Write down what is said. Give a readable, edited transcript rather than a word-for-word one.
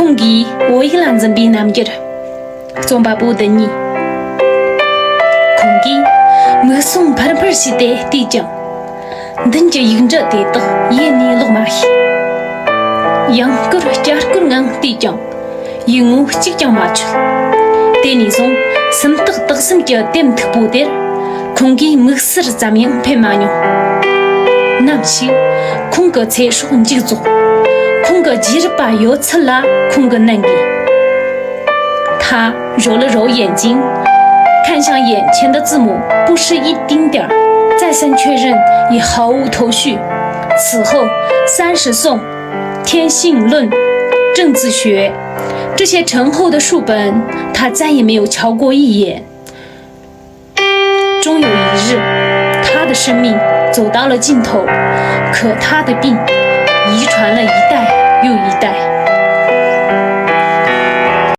콩기 오이란 zambi 남겨라 좀바부 드니 콩기 무슨 파르퍼시데 디정 든저 이근저 데도 예니 로마히 양거로 자르군강 디정 잉우 직장 맞출 데니송 섬뜩 떡섬겨 댐특보데 콩기 묵스르 자명 페마뇨 남시 콩거 제수훈 지조空个吉日巴油刺啦，空个嫩里。他揉了揉眼睛，看向眼前的字母，不是一丁点儿，再三确认也毫无头绪。此后30颂、天性论、政治学这些沉厚的书本，他再也没有瞧过一眼。终有一日，他的生命走到了尽头，可他的病遗传了一代